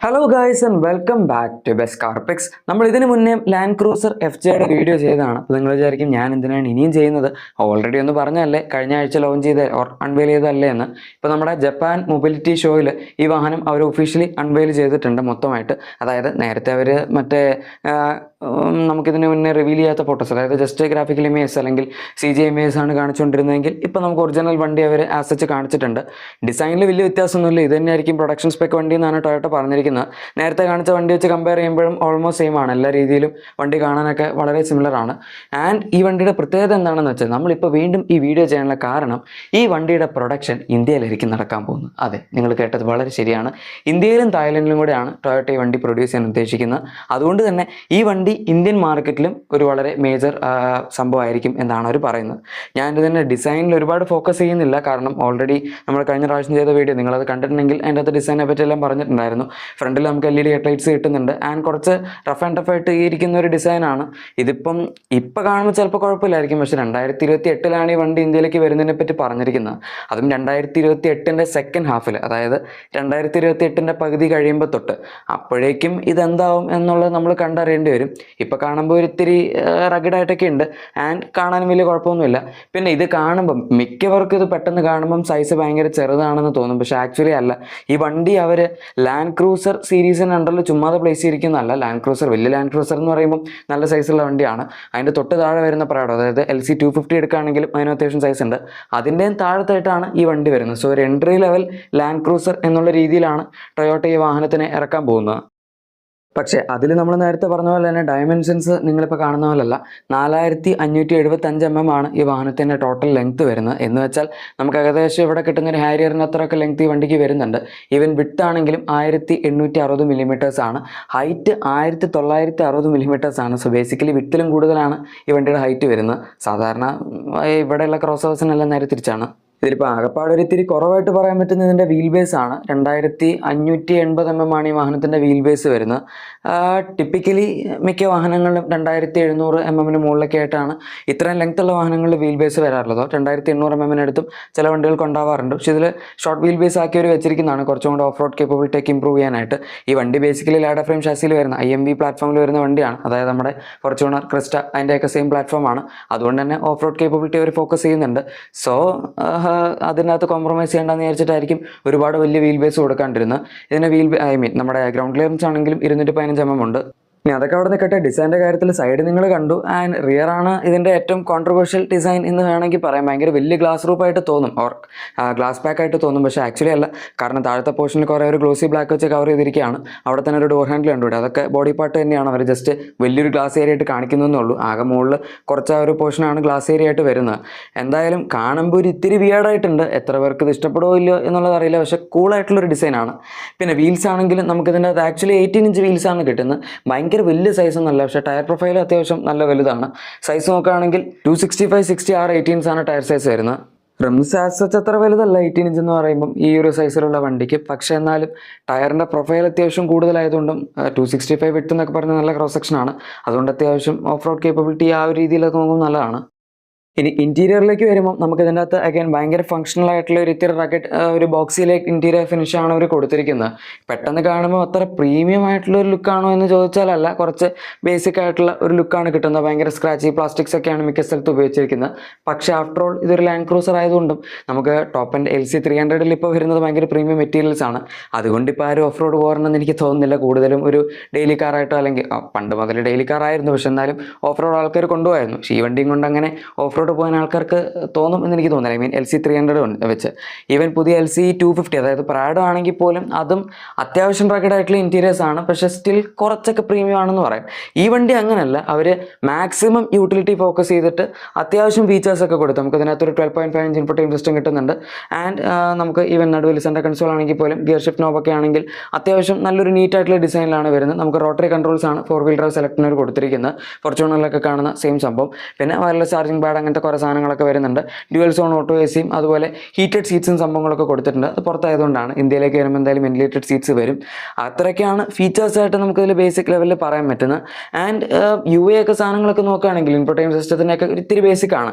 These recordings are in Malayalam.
Hello guys and welcome back to best car picks. നമ്മൾ ഇതിന് മുന്നേ ലാൻഡ് ക്രൂസർ FJയുടെ വീഡിയോ ചെയ്തതാണ്. അപ്പോൾ നിങ്ങൾ വിചാരിക്കും ഞാൻ എന്തിനാണ് ഇനിയും ചെയ്യുന്നത്, ഓൾറെഡി ഒന്ന് പറഞ്ഞല്ലേ കഴിഞ്ഞ ആഴ്ച ലോഞ്ച് ചെയ്ത അൺവെയിൽ ചെയ്തല്ലേ എന്ന്. ഇപ്പോൾ നമ്മുടെ ജപ്പാൻ മൊബിലിറ്റി ഷോയിൽ ഈ വാഹനം അവർ ഒഫീഷ്യലി അൺവെയിൽ ചെയ്തിട്ടുണ്ട് മൊത്തമായിട്ട്. അതായത് നേരത്തെ അവർ മറ്റേ നമുക്കിതിന് മുന്നേ റിവീൽ ചെയ്യാത്ത ഫോട്ടോസ്, അതായത് ജസ്റ്റ് ഗ്രാഫിക്കൽ ഇമേജ് അല്ലെങ്കിൽ CG ഇമേജ് ആണ് കാണിച്ചുകൊണ്ടിരുന്നതെങ്കിൽ ഇപ്പോൾ നമുക്ക് ഒറിജിനൽ വണ്ടി അവർ ആസച്ച് കാണിച്ചിട്ടുണ്ട്. ഡിസൈനിൽ വലിയ വ്യത്യാസമൊന്നുമില്ല, ഇത് തന്നെയായിരിക്കും പ്രൊഡക്ഷൻ സ്പെക്ക് വണ്ടി എന്നാണ് ടൊയോട്ട പറഞ്ഞിരിക്കുന്നത്. നേരത്തെ കാണിച്ച വണ്ടി വെച്ച് കമ്പയർ ചെയ്യുമ്പോഴും ഓൾമോസ്റ്റ് സെയിം ആണ്, എല്ലാ രീതിയിലും വണ്ടി കാണാനൊക്കെ വളരെ സിമിലർ ആണ്. ആൻഡ് ഈ വണ്ടിയുടെ പ്രത്യേകത എന്താണെന്ന് വെച്ചാൽ നമ്മളിപ്പോൾ വീണ്ടും ഈ വീഡിയോ ചെയ്യാനുള്ള കാരണം ഈ വണ്ടിയുടെ പ്രൊഡക്ഷൻ ഇന്ത്യയിലായിരിക്കും നടക്കാൻ പോകുന്നത്. അതെ, നിങ്ങൾ കേട്ടത് വളരെ ശരിയാണ്, ഇന്ത്യയിലും തായ്ലൻഡിലും കൂടെയാണ് ടൊയോട്ട ഈ വണ്ടി പ്രൊഡ്യൂസ് ചെയ്യാൻ ഉദ്ദേശിക്കുന്നത്. അതുകൊണ്ട് തന്നെ ഈ വണ്ടി ഇന്ത്യൻ മാർക്കറ്റിലും ഒരു വളരെ മേജർ സംഭവമായിരിക്കും എന്നാണ് അവർ പറയുന്നത്. ഞാൻ ഇതിൻ്റെ ഡിസൈനിൽ ഒരുപാട് ഫോക്കസ് ചെയ്യുന്നില്ല, കാരണം ഓൾറെഡി നമ്മൾ കഴിഞ്ഞ പ്രാവശ്യം ചെയ്ത വീഡിയോ നിങ്ങളത് കണ്ടിട്ടുണ്ടെങ്കിൽ അതിൻ്റെ അകത്ത് ഡിസൈനെ പറ്റി എല്ലാം പറഞ്ഞിട്ടുണ്ടായിരുന്നു. ഫ്രണ്ടിൽ നമുക്ക് LED ഹെഡ്ലൈറ്റ്സ് കിട്ടുന്നുണ്ട് ആൻഡ് കുറച്ച് റഫ് ആൻഡ് ടഫ് ആയിട്ട് ഇരിക്കുന്ന ഒരു ഡിസൈനാണ്. ഇപ്പം കാണുമ്പോൾ ചിലപ്പോൾ കുഴപ്പമില്ലായിരിക്കും, പക്ഷേ 2028 ഈ വണ്ടി ഇന്ത്യയിലേക്ക് വരുന്നതിനെ പറ്റി പറഞ്ഞിരിക്കുന്നത്. അതും 2028 സെക്കൻഡ് ഹാഫിൽ, അതായത് 2028 പകുതി കഴിയുമ്പോൾ തൊട്ട്. അപ്പോഴേക്കും ഇതെന്താവും എന്നുള്ളത് നമ്മൾ കണ്ടറിയേണ്ടി വരും. ഇപ്പോൾ കാണുമ്പോൾ ഒരിത്തിരി റഗഡായിട്ടൊക്കെ ഉണ്ട് ആൻഡ് കാണാനും വലിയ കുഴപ്പമൊന്നുമില്ല. പിന്നെ ഇത് കാണുമ്പം മിക്കവർക്കും ഇത് പെട്ടെന്ന് കാണുമ്പം സൈസ് ഭയങ്കര ചെറുതാണെന്ന് തോന്നും, പക്ഷേ ആക്ച്വലി അല്ല. ഈ വണ്ടി അവർ ലാൻഡ് ക്രൂസർ സീരീസിന് അണ്ടറിൽ ചുമ്മാതെ പ്ലേസ് ചെയ്തിരിക്കുന്നതല്ല. ലാൻഡ് ക്രൂസർ, വലിയ ലാൻഡ് ക്രൂസർ എന്ന് പറയുമ്പോൾ നല്ല സൈസുള്ള വണ്ടിയാണ്. അതിൻ്റെ തൊട്ട് താഴെ വരുന്ന പ്രാഡോ, അതായത് LC 250 എടുക്കുകയാണെങ്കിലും അതിന് അത്യാവശ്യം സൈസ് ഉണ്ട്, അതിൻ്റെയും താഴത്തായിട്ടാണ് ഈ വണ്ടി വരുന്നത്. സോ ഒരു എൻട്രി ലെവൽ ലാൻഡ് ക്രൂസർ എന്നുള്ള രീതിയിലാണ് ടൊയോട്ട ഈ വാഹനത്തിനെ ഇറക്കാൻ പോകുന്നത്. പക്ഷേ അതിൽ നമ്മൾ നേരത്തെ പറഞ്ഞ പോലെ തന്നെ ഡയമെൻഷൻസ് നിങ്ങളിപ്പോൾ കാണുന്ന പോലല്ല. 4575 mm ആണ് ഈ വാഹനത്തിൻ്റെ ടോട്ടൽ ലെങ്ത് വരുന്നത്. എന്ന് വെച്ചാൽ നമുക്ക് ഏകദേശം ഇവിടെ കിട്ടുന്ന ഒരു ഹാരിയറിന് അത്രയൊക്കെ ലെങ്ത് ഈ വണ്ടിക്ക് വരുന്നുണ്ട്. ഈവൻ വിട്ട് ആണെങ്കിലും 1860 mm ആണ്. ഹൈറ്റ് 1960 mm ആണ്. സോ ബേസിക്കലി വിട്ടിലും കൂടുതലാണ് ഈ വണ്ടിയുടെ ഹൈറ്റ് വരുന്നത്. സാധാരണ ഇവിടെയുള്ള ക്രോസ് ഹവേഴ്സിനെല്ലാം നേരെ തിരിച്ചാണ്. ഇതിലിപ്പോൾ ആകെപ്പാട് ഒരു ഇത്തിരി കുറവായിട്ട് പറയാൻ പറ്റുന്ന ഇതിൻ്റെ വീൽ ബേസ് ആണ്. 2580 mm ആണ് ഈ വാഹനത്തിൻ്റെ വീൽ ബേസ് വരുന്നത്. ടിപ്പിക്കലി മിക്ക വാഹനങ്ങളിലും 2700 mm മുകളിലൊക്കെ ആയിട്ടാണ് ഇത്രയും ലെങ്ത് ഉള്ള വാഹനങ്ങളിൽ വീൽ ബേസ് വരാറുള്ളത്. 2800 mm അടുത്തും ചില വണ്ടികൾക്ക് ഉണ്ടാവാറുണ്ട്. പക്ഷേ ഇതിൽ ഷോർട്ട് വീൽ ബേസ് ആക്കി അവർ വെച്ചിരിക്കുന്നതാണ് കുറച്ചും കൂടെ ഓഫ് റോഡ് കേപ്പബിലിറ്റി ഒക്കെ ഇമ്പ്രൂവ് ചെയ്യാനായിട്ട്. ഈ വണ്ടി ബേസിക്കലി ലാഡർ ഫ്രെയിം ഷാസിയിൽ വരുന്ന IMV പ്ലാറ്റ്ഫോമിൽ വരുന്ന വണ്ടിയാണ്. അതായത് നമ്മുടെ ഫോർച്യൂണർ, ക്രിസ്റ്റ അതിൻ്റെയൊക്കെ സെയിം പ്ലാറ്റ്ഫോമാണ്. അതുകൊണ്ട് തന്നെ ഓഫ് റോഡ് കേപ്പബിലിറ്റി അവർ ഫോക്കസ് ചെയ്യുന്നുണ്ട്. സോ അതിനകത്ത് കോംപ്രമൈസ് ചെയ്യേണ്ടെന്ന് വിചാരിച്ചിട്ടായിരിക്കും ഒരുപാട് വലിയ വീൽ ബേസ് കൊടുക്കാണ്ടിരുന്നത്. ഇതിൻ്റെ നമ്മുടെ ഗ്രൗണ്ട് ക്ലിയറൻസ് ആണെങ്കിലും 215 mm ഉണ്ട്. ഇനി അതൊക്കെ അവിടെ നിൽക്കട്ടെ. ഡിസൈൻ്റെ കാര്യത്തിൽ സൈഡ് നിങ്ങൾ കണ്ടു ആൻഡ് റിയർ ആണ് ഇതിൻ്റെ ഏറ്റവും കോൺട്രവേഴ്ഷ്യൽ ഡിസൈൻ എന്ന് വേണമെങ്കിൽ പറയാം. ഭയങ്കര വലിയ ഗ്ലാസ് റൂപ്പായിട്ട് തോന്നും, ഓർ ഗ്ലാസ് പാക്ക് ആയിട്ട് തോന്നും, പക്ഷേ ആക്ച്വലി അല്ല. കാരണം താഴത്തെ പോർഷനിൽ കുറേ ഒരു ഗ്ലോസി ബ്ലാക്ക് വെച്ച് കവർ ചെയ്തിരിക്കുകയാണ്. അവിടെ തന്നെ ഒരു ഡോർ ഹാൻഡിൽ കണ്ടുകൂടെ, അതൊക്കെ ബോഡി പാർട്ട് തന്നെയാണ്. അവർ ജസ്റ്റ് വലിയൊരു ഗ്ലാസ് ഏരിയ ആയിട്ട് കാണിക്കുന്നതേ ഉള്ളൂ. ആകെ മുകളിൽ കുറച്ച് ആ ഒരു പോർഷനാണ് ഗ്ലാസ് ഏരിയ ആയിട്ട് വരുന്നത്. എന്തായാലും കാണുമ്പോൾ ഒരു ഇത്തിരി വിയേർഡായിട്ടുണ്ട്. എത്ര പേർക്ക് ഇത് ഇഷ്ടപ്പെടുമോ ഇല്ലയോ എന്നുള്ളത് അറിയില്ല, പക്ഷേ കൂളായിട്ടുള്ളൊരു ഡിസൈനാണ്. പിന്നെ വീൽസ് ആണെങ്കിലും നമുക്കിതിൻ്റെ അത് ആക്ച്വലി 18 ഇഞ്ച് വീൽസാണ് കിട്ടുന്നത്. ഭയങ്കര വലിയ സൈസ് ഒന്നല്ല, പക്ഷേ ടയർ പ്രൊഫൈൽ അത്യാവശ്യം നല്ല വലുതാണ്. സൈസ് നോക്കുകയാണെങ്കിൽ 265, 60, 18 ആണ് ടയർ സൈസ് വരുന്നത്. റിംസ് ആസച്ച് അത്ര വലുതല്ല 18 ഇഞ്ച് എന്ന് പറയുമ്പം ഈ ഒരു സൈസിലുള്ള വണ്ടിക്ക്. പക്ഷേ എന്നാലും ടയറിൻ്റെ പ്രൊഫൈൽ അത്യാവശ്യം കൂടുതലായതുകൊണ്ടും 265 വിട്ട് എന്നൊക്കെ പറഞ്ഞാൽ നല്ല ക്രോസ് സെക്ഷനാണ്. അതുകൊണ്ട് അത്യാവശ്യം ഓഫ് റോഡ് കേപ്പബിലിറ്റി ആ ഒരു രീതിയിലൊക്കെ നോക്കുമ്പോൾ നല്ലതാണ്. ഇനി ഇൻറ്റീരിയറിലേക്ക് വരുമ്പോൾ നമുക്ക് ഇതിൻ്റെ അകത്ത് അഗൈൻ ഭയങ്കര ഫങ്ഷണൽ ആയിട്ടുള്ള ഒരു ഇത്തിരി റക്കറ്റ് ഒരു ബോക്സിലേക്ക് ഇൻറ്റീരിയർ ഫിനിഷാണ് അവർ കൊടുത്തിരിക്കുന്നത്. പെട്ടെന്ന് കാണുമ്പോൾ അത്ര പ്രീമിയം ആയിട്ടുള്ള ഒരു ലുക്കാണോ എന്ന് ചോദിച്ചാലല്ല, കുറച്ച് ബേസിക് ആയിട്ടുള്ള ഒരു ലുക്കാണ് കിട്ടുന്നത്. ഭയങ്കര സ്ക്രാച്ചി പ്ലാസ്റ്റിക്സ് ഒക്കെയാണ് മിക്ക സ്ഥലത്ത് ഉപയോഗിച്ചിരിക്കുന്നത്. പക്ഷേ ആഫ്റ്റർ ഓൾ ഇതൊരു ലാൻഡ് ക്രൂസർ ആയതുകൊണ്ടും നമുക്ക് ടോപ്പ് ആൻഡ് LC 300 ഇപ്പോൾ വരുന്നത് ഭയങ്കര പ്രീമിയം മെറ്റീരിയൽസ് ആണ്. അതുകൊണ്ട് ഇപ്പോൾ ആരും ഓഫ് റോഡ് പോകണമെന്ന് എനിക്ക് തോന്നുന്നില്ല. കൂടുതലും ഒരു ഡെയിലി കാറായിട്ടോ, അല്ലെങ്കിൽ പണ്ട് മുതൽ ഡെയിലി കാറായിരുന്നു, പക്ഷെ എന്നാലും ഓഫ് റോഡ് ആൾക്കാർ കൊണ്ടുപോയായിരുന്നു. പക്ഷേ ഈ വണ്ടിയും കൊണ്ട് അങ്ങനെ ഓഫ് റോഡ് പോകാൻ ആൾക്കാർക്ക് തോന്നും എന്ന് എനിക്ക് തോന്നുന്നില്ല. LC 300 വെച്ച് ഈവൻ പുതിയ LC 250, അതായത് പ്രാഡോ ആണെങ്കിൽ പോലും അതും അത്യാവശ്യം റഗഡായിട്ടുള്ള ഇൻറ്റീരിയേഴ്സ് ആണ്, പക്ഷേ സ്റ്റിൽ കുറച്ചൊക്കെ പ്രീമിയം ആണെന്ന് പറയാം. ഈ വണ്ടി അങ്ങനെയല്ല, അവർ മാക്സിമം യൂട്ടിലിറ്റി ഫോക്കസ് ചെയ്തിട്ട് അത്യാവശ്യം ഫീച്ചേഴ്സൊക്കെ കൊടുത്തു. നമുക്ക് ഇതിനകത്തൊരു 12.5 ഇഞ്ച് ഇൻഫോർടൈൻമെന്റ് സിസ്റ്റം കിട്ടുന്നുണ്ട്. ആൻഡ് നമുക്ക് ഈവൻ നടുവിൽ സെൻറ്റർ കൺസോൾ ആണെങ്കിൽ പോലും ഗിയർ ഷിഫ്റ്റ് നോബൊക്കെ ആണെങ്കിൽ അത്യാവശ്യം നല്ലൊരു നീറ്റായിട്ടുള്ള ഡിസൈനിലാണ് വരുന്നത്. നമുക്ക് റോട്ടറി കൺട്രോൾസ് ആണ് 4 വീൽ ഡ്രൈവ് സെലക്ടിനോട് കൊടുത്തിരിക്കുന്നത്. ഫോർച്യൂണറിലൊക്കെ കാണുന്ന സെയിം സംഭവം. പിന്നെ വയർലെസ് ചാർജിങ് പാഡ് അങ്ങനത്തെ അങ്ങനത്തെ കുറേ സാധനങ്ങളൊക്കെ വരുന്നുണ്ട്. ഡ്യുവൽ സോൺ ഓട്ടോ എ സിയും അതുപോലെ ഹീറ്റഡ് സീറ്റ്സും സംഭവങ്ങളൊക്കെ കൊടുത്തിട്ടുണ്ട്. അത് പുറത്തായതുകൊണ്ടാണ്. ഇന്ത്യയിലേക്ക് വരുമ്പോൾ എന്തായാലും വെന്റിലേറ്റഡ് സീറ്റ്സ് വരും. അത്രയ്ക്കാണ് ഫീച്ചേഴ്സായിട്ട് നമുക്കിതിൽ ബേസിക് ലെവലിൽ പറയാൻ പറ്റുന്നത്. ആൻഡ് UA ഒക്കെ സാധനങ്ങളൊക്കെ നോക്കുകയാണെങ്കിൽ ഇൻഫോർടൈൻമെന്റ് സിസ്റ്റത്തിനൊക്കെ ഇത്തിരി ബേസിക് ആണ്,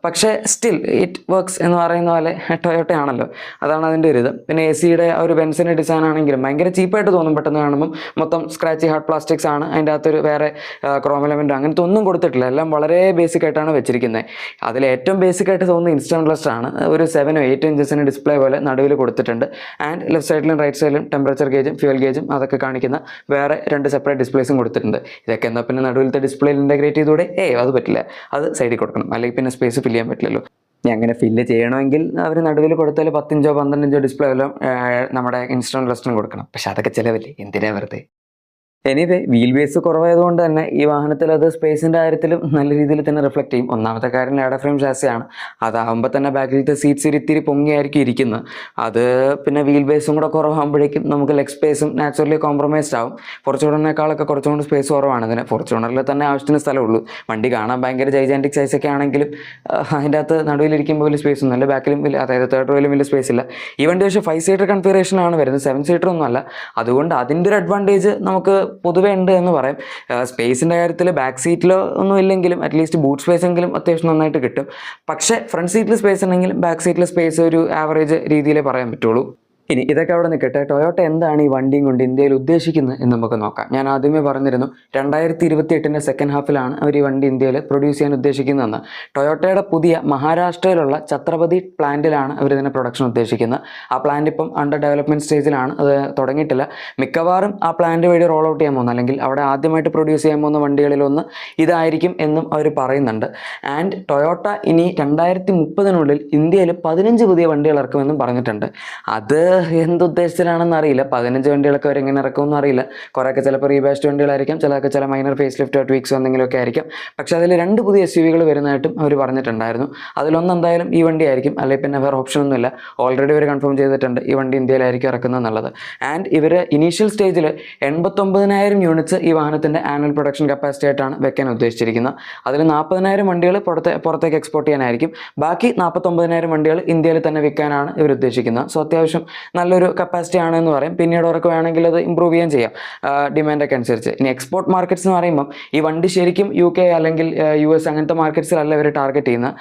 പക്ഷേ സ്റ്റിൽ ഇറ്റ് വർക്ക്സ് എന്ന് പറയുന്ന പോലെ ടൊയോട്ട ആണല്ലോ, അതാണ് അതിൻ്റെ ഒരു ഇത്. പിന്നെ AC-യുടെ ഒരു ബെൻസിൻ്റെ ഡിസൈൻ ആണെങ്കിലും ഭയങ്കര ചീപ്പായിട്ട് തോന്നും പെട്ടെന്ന് കാണുമ്പം. മൊത്തം സ്ക്രാച്ചി ഹാർഡ് പ്ലാസ്റ്റിക്സ് ആണ്, അതിൻ്റെ അകത്തൊരു വേറെ ക്രോം എലമെൻറ്റോ അങ്ങനത്തെ ഒന്നും കൊടുത്തിട്ടില്ല. എല്ലാം വളരെ ബേസിക് ആയിട്ടാണ് വെച്ചിരിക്കുന്നത്. അതിൽ ഏറ്റവും ബേസിക് ആയിട്ട് തോന്നുന്നത് ഇൻസ്റ്റന്റ് ക്ലസ്റ്റർ ആണ്. ഒരു 7 or 8 ഇഞ്ചസിന് ഡിസ്പ്ലേ പോലെ നടുവിൽ കൊടുത്തിട്ടുണ്ട്. ആൻഡ് ലെഫ്റ്റ് സൈഡിലും റൈറ്റ് സൈഡിലും ടെമ്പറേച്ചർ ഗേജും ഫ്യൂൽ ഗേജും അതൊക്കെ കാണിക്കുന്ന വേറെ 2 സെപ്പറേറ്റ് ഡിസ്പ്ലേസും കൊടുത്തിട്ടുണ്ട്. ഇതൊക്കെ എന്നാൽ പിന്നെ നടുവിലത്തെ ഡിസ്പ്ലേയിൽ ഇൻ്റഗ്രേറ്റ് ചെയ്തുകൂടെ? അത് പറ്റില്ല, അത് സൈഡിൽ കൊടുക്കണം, അല്ലെങ്കിൽ പിന്നെ സ്പേസ് ഫില്ല് ചെയ്യാൻ പറ്റില്ലല്ലോ. അങ്ങനെ ഫില്ല് ചെയ്യണമെങ്കിൽ അവർ നടുവിൽ കൊടുത്താൽ 10 ഇഞ്ചോ 12 ഇഞ്ചോ ഡിസ്പ്ലേ എല്ലാം നമ്മുടെ ഇൻസ്റ്റന്റ് ക്ലസ്റ്ററും കൊടുക്കണം. പക്ഷെ അതൊക്കെ ചിലവല്ലേ, എന്തിനാ വെറുതെ. എനിവേ വീൽ ബേസ് കുറവായതുകൊണ്ട് തന്നെ ഈ വാഹനത്തിൽ അത് സ്പേസിൻ്റെ കാര്യത്തിലും നല്ല രീതിയിൽ തന്നെ റിഫ്ലക്റ്റ് ചെയ്യും. ഒന്നാമത്തെ കാര്യം ലാഡർ ഫ്രെയിം ഷാസിയാണ്. അതാകുമ്പോൾ തന്നെ ബാക്കിലത്തെ സീറ്റ്സ് ഇത്തിരി പൊങ്ങിയായിരിക്കും ഇരിക്കുന്നത്. അത് പിന്നെ വീൽ ബേസും കൂടെ കുറവാകുമ്പോഴേക്കും നമുക്ക് ലെഗ് സ്പേസും നാച്ചുറലി കോംപ്രമൈസ്ഡ് ആവും. ഫോർച്യൂണറിനേക്കാളൊക്കെ കുറച്ചുകൊണ്ട് സ്പേസ് കുറവാണ് ഇതിന്. ഫോർച്യൂണറിൽ തന്നെ ആവശ്യത്തിന് സ്ഥലമുള്ളൂ. വണ്ടി കാണാൻ ഭയങ്കര ജൈജാൻറ്റിക് സൈസൊക്കെ ആണെങ്കിലും അതിൻ്റെ അകത്ത് നടുവിലിരിക്കുമ്പോൾ വലിയ സ്പേസ് ഒന്നുമില്ല, ബാക്കിലും വലിയ, അതായത് തേർഡ് റോയിലും വലിയ സ്പേസ് ഇല്ല. ഈ വണ്ടി പക്ഷേ 5 സീറ്റർ കൺഫിഗറേഷനാണ് വരുന്നത്, 7 സീറ്റർ ഒന്നും അല്ല. അതുകൊണ്ട് അതിൻ്റെ ഒരു അഡ്വാൻറ്റേജ് നമുക്ക് പൊതുവേ ഉണ്ട് എന്ന് പറയാം. സ്പേസിൻ്റെ കാര്യത്തിൽ ബാക്ക് സീറ്റിലോ ഒന്നും ഇല്ലെങ്കിലും അറ്റ്ലീസ്റ്റ് ബൂട്ട് സ്പേസ് എങ്കിലും അത്യാവശ്യം നന്നായിട്ട് കിട്ടും. പക്ഷേ ഫ്രണ്ട് സീറ്റിൽ സ്പേസ് ഉണ്ടെങ്കിലും ബാക്ക് സീറ്റിൽ സ്പേസ് ഒരു ആവറേജ് രീതിയിലേ പറയാൻ പറ്റുള്ളൂ. ഇനി ഇതൊക്കെ അവിടെ നിൽക്കട്ടെ, ടൊയോട്ട എന്താണ് ഈ വണ്ടിയും കൊണ്ട് ഇന്ത്യയിൽ ഉദ്ദേശിക്കുന്നത് എന്ന് നമുക്ക് നോക്കാം. ഞാൻ ആദ്യമേ പറഞ്ഞിരുന്നു 2028 സെക്കൻഡ് ഹാഫിലാണ് അവർ ഈ വണ്ടി ഇന്ത്യയിൽ പ്രൊഡ്യൂസ് ചെയ്യാൻ ഉദ്ദേശിക്കുന്നതെന്ന്. ടൊയോട്ടയുടെ പുതിയ മഹാരാഷ്ട്രയിലുള്ള ഛത്രപതി പ്ലാന്റിലാണ് അവർ ഇതിനെ പ്രൊഡക്ഷൻ ഉദ്ദേശിക്കുന്നത്. ആ പ്ലാന്റ് ഇപ്പം അണ്ടർ ഡെവലപ്മെൻറ്റ് സ്റ്റേജിലാണ്, അത് തുടങ്ങിയിട്ടില്ല. മിക്കവാറും ആ പ്ലാന്റ് വഴി റോൾ ഔട്ട് ചെയ്യാൻ പോകുന്ന, അല്ലെങ്കിൽ അവിടെ ആദ്യമായിട്ട് പ്രൊഡ്യൂസ് ചെയ്യാൻ പോകുന്ന വണ്ടികളിലൊന്ന് ഇതായിരിക്കും എന്നും അവർ പറയുന്നുണ്ട്. ആൻഡ് ടൊയോട്ട ഇനി 2030 ഇന്ത്യയിൽ 15 പുതിയ വണ്ടികൾ ഇറക്കുമെന്നും പറഞ്ഞിട്ടുണ്ട്. അത് എന്തുദ്ദേശത്തിലാണെന്ന് അറിയില്ല. 15 വണ്ടികളൊക്കെ അവർ എങ്ങനെ ഇറക്കുമെന്നും അറിയില്ല. കുറേയൊക്കെ ചിലപ്പോൾ റീബാസ്റ്റ് വണ്ടികളായിരിക്കും, ചില മൈനർ ഫേസ് ലിഫ്റ്റ് ട്വീക്സോ എന്തെങ്കിലുമൊക്കെ ആയിരിക്കും. പക്ഷേ അതിൽ 2 പുതിയ SUV-കൾ വരുന്നതായിട്ടും അവർ പറഞ്ഞിട്ടുണ്ടായിരുന്നു. അതിലൊന്ന് എന്തായാലും ഈ വണ്ടി ആയിരിക്കും, അല്ലെങ്കിൽ പിന്നെ വേറെ ഓപ്ഷനൊന്നുമില്ല. ഓൾറെഡി അവർ കൺഫേം ചെയ്തിട്ടുണ്ട് ഈ വണ്ടി ഇന്ത്യയിലായിരിക്കും ഇറക്കുന്നത് എന്നുള്ളത്. ആൻഡ് ഇവർ ഇനീഷ്യൽ സ്റ്റേജിൽ 89,000 യൂണിറ്റ്സ് ഈ വാഹനത്തിൻ്റെ ആനുവൽ പ്രൊഡക്ഷൻ കപ്പാസിറ്റി ആയിട്ടാണ് വെക്കാൻ ഉദ്ദേശിച്ചിരിക്കുന്നത്. അതിൽ 40,000 വണ്ടികൾ പുറത്തേക്ക് എക്സ്പോർട്ട് ചെയ്യാനായിരിക്കും. ബാക്കി 49,000 വണ്ടികൾ ഇന്ത്യയിൽ തന്നെ വിൽക്കാനാണ് ഇവർ ഉദ്ദേശിക്കുന്നത്. സോ അത്യാവശ്യം നല്ലൊരു കപ്പാസിറ്റി ആണെന്ന് പറയും. പിന്നീട് ഉറക്കെ വേണമെങ്കിൽ അത് ഇമ്പ്രൂവ് ചെയ്യാൻ ചെയ്യാം ഡിമാൻഡൊക്കെ അനുസരിച്ച്. ഇനി എക്സ്പോർട്ട് മാർക്കറ്റ്സ് എന്ന് പറയുമ്പം ഈ വണ്ടി ശരിക്കും UK അല്ലെങ്കിൽ US അങ്ങനത്തെ മാർക്കറ്റ്സിലല്ല ഇവർ ടാർഗറ്റ് ചെയ്യുന്നത്.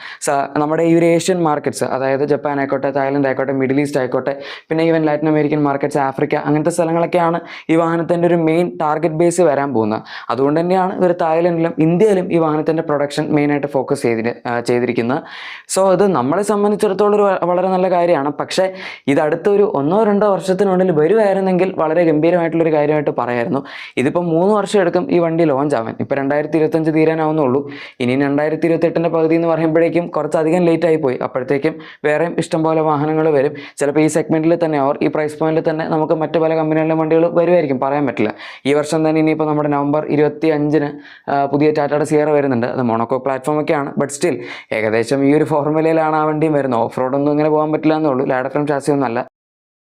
നമ്മുടെ ഈ ഒരു ഏഷ്യൻ മാർക്കറ്റ്സ്, അതായത് ജപ്പാൻ ആയിക്കോട്ടെ, തായ്ലൻഡ് ആയിക്കോട്ടെ, മിഡിൽ ഈസ്റ്റ് ആയിക്കോട്ടെ, പിന്നെ even Latin American markets, Africa, അങ്ങനത്തെ സ്ഥലങ്ങളൊക്കെയാണ് ഈ വാഹനത്തിൻ്റെ ഒരു മെയിൻ ടാർഗറ്റ് ബേസ് വരാൻ പോകുന്നത്. അതുകൊണ്ട് തന്നെയാണ് ഇവർ തായ്ലൻഡിലും ഇന്ത്യയിലും ഈ വാഹനത്തിൻ്റെ പ്രൊഡക്ഷൻ മെയിനായിട്ട് ഫോക്കസ് ചെയ്തിരിക്കുന്നത്. സോ ഇത് നമ്മളെ സംബന്ധിച്ചിടത്തോളം ഒരു വളരെ നല്ല കാര്യമാണ്. പക്ഷേ ഇത് അടുത്തൊരു 1-2 വർഷത്തിനുള്ളിൽ വരുമായിരുന്നെങ്കിൽ വളരെ ഗംഭീരമായിട്ടുള്ളൊരു കാര്യമായിട്ട് പറയായിരുന്നു. ഇതിപ്പോൾ 3 വർഷം എടുക്കും ഈ വണ്ടി ലോഞ്ച് ആവാൻ. ഇപ്പോൾ 2025 തീരാനാവുന്നുള്ളൂ. ഇനി 2028 പകുതി എന്ന് പറയുമ്പോഴേക്കും കുറച്ചധികം ലേറ്റ് ആയിപ്പോയി. അപ്പോഴത്തേക്കും വേറെയും ഇഷ്ടംപോലെ വാഹനങ്ങൾ വരും. ചിലപ്പോൾ ഈ സെഗ്മെൻറ്റിൽ തന്നെ ഈ പ്രൈസ് പോയിന്റിൽ തന്നെ നമുക്ക് മറ്റ് പല കമ്പനികളിലെ വണ്ടികൾ വരുമായിരിക്കും, പറയാൻ പറ്റില്ല. ഈ വർഷം തന്നെ ഇനിയിപ്പോൾ നമ്മുടെ നവംബർ 25 പുതിയ ടാറ്റയുടെ സിയറ വരുന്നുണ്ട്. അത് മോണോക്കോ പ്ലാറ്റ്ഫോമൊക്കെയാണ്, ബട്ട് സ്റ്റിൽ ഏകദേശം ഈ ഒരു ഫോർമുലയിലാണ് ആ വണ്ടിയും വരുന്നത്. ഓഫ് റോഡൊന്നും ഇങ്ങനെ പോകാൻ പറ്റില്ല എന്നുള്ളൂ, ലാഡർ ഫ്രെയിം ഷാസി ഒന്നും അല്ല.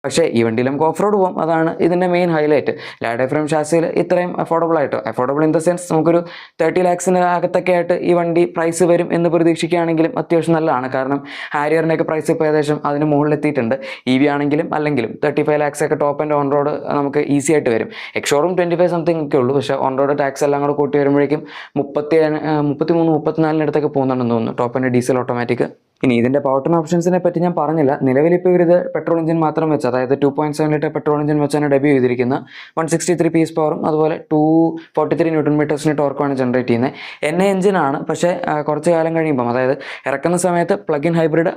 പക്ഷേ ഈ വണ്ടിയിൽ നമുക്ക് ഓഫ് റോഡ് പോകാം, അതാണ് ഇതിൻ്റെ മെയിൻ ഹൈലൈറ്റ്. ലാഡർ ഫ്രെയിം ഷാസിയിൽ ഇത്രയും അഫോർഡബിൾ ഇൻ ദ സെൻസ് നമുക്കൊരു 30 lakhs അകത്തൊക്കെ ആയിട്ട് ഈ വണ്ടി പ്രൈസ് വരും എന്ന് പ്രതീക്ഷിക്കുകയാണെങ്കിലും അത്യാവശ്യം നല്ലതാണ്. കാരണം ഹാരിയറിൻ്റെയൊക്കെ പ്രൈസ് ഇപ്പോൾ ഏകദേശം അതിന് മുകളിലെത്തിയിട്ടുണ്ട്. EV ആണെങ്കിലും അല്ലെങ്കിലും 35 lakhs ഒക്കെ ടോപ്പ് ആൻഡ് ഓൺ റോഡ് നമുക്ക് ഈസി ആയിട്ട് വരും. എക്സ്ഷോറും 25 സംതിങ് ഒക്കെ ഉള്ളൂ. പക്ഷേ ഓൺ റോഡ് ടാക്സ് എല്ലാം കൂടെ കൂട്ടി വരുമ്പോഴേക്കും 33-34 അടുത്തൊക്കെ പോകുന്നുണ്ടെന്ന് തോന്നുന്നു ടോപ്പ് ആൻഡ് ഡീസൽ ഓട്ടോമാറ്റിക്. ഇനി ഇതിൻ്റെ പവർ ടേൺ ഓപ്ഷൻസിനെ പറ്റി ഞാൻ പറഞ്ഞില്ല. നിലവിലിപ്പോൾ ഇവരിത് പെട്രോൾ എഞ്ചിൻ മാത്രം വെച്ച്, അതായത് 2.7 ലിറ്റർ പെട്രോൾ എഞ്ചിൻ വെച്ചാണ് ഡെബ്യൂ ചെയ്തിരിക്കുന്നത്. 163 PS പവറും അതുപോലെ 243 Nm ടോർക്കുമാണ് ജനറേറ്റ് ചെയ്യുന്നത്. NA എഞ്ചിനാണ്. പക്ഷേ കുറച്ച് കാലം കഴിയുമ്പം, അതായത് ഇറക്കുന്ന സമയത്ത് പ്ലഗ് ഇൻ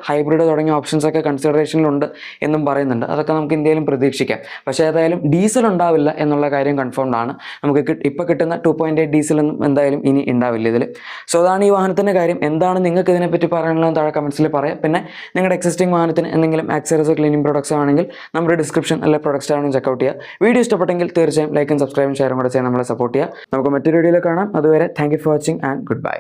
ഹൈബ്രിഡ് തുടങ്ങിയ ഓപ്ഷൻസൊക്കെ കൺസിഡറേഷനിലുണ്ട് എന്നും പറയുന്നുണ്ട്. അതൊക്കെ നമുക്ക് ഇന്ത്യയിലും പ്രതീക്ഷിക്കാം. പക്ഷേ ഏതായാലും ഡീസൽ ഉണ്ടാവില്ല എന്നുള്ള കാര്യം കൺഫേംഡ് ആണ്. നമുക്ക് ഇപ്പോൾ കിട്ടുന്ന 2.8 ഡീസലൊന്നും എന്തായാലും ഇനി ഉണ്ടാവില്ല ഇതിൽ. സോ അതാണ് ഈ വാഹനത്തിൻ്റെ കാര്യം. എന്താണ് നിങ്ങൾക്ക് ഇതിനെപ്പറ്റി പറയാനുള്ളത് താഴെ കമൻസിൽ പറയാം. പിന്നെ നിങ്ങളുടെ എക്സിസ്റ്റിംഗ് വാഹനത്തിന് എന്തെങ്കിലും ആക്സസറീസോ ക്ലീനിങ് പ്രോഡക്ട്സോ ആണെങ്കിൽ നമ്മുടെ ഡിസ്ക്രിപ്ഷൻ അല്ലെ പ്രൊഡക്ട്സ് ആണെന്ന് ചെക്കൗട്ട് ചെയ്യുക. വീഡിയോ ഇഷ്ടപ്പെട്ടെങ്കിൽ തീർച്ചയായും ലൈക്കും സബ്സ്ക്രൈബും ഷെയറും കൂടെ ചെയ്യാൻ നമ്മളെ സപ്പോർട്ട് ചെയ്യുക. നമുക്ക് മറ്റൊരു വീഡിയോയിൽ കാണാം. അതുവരെ thank you for watching and good bye.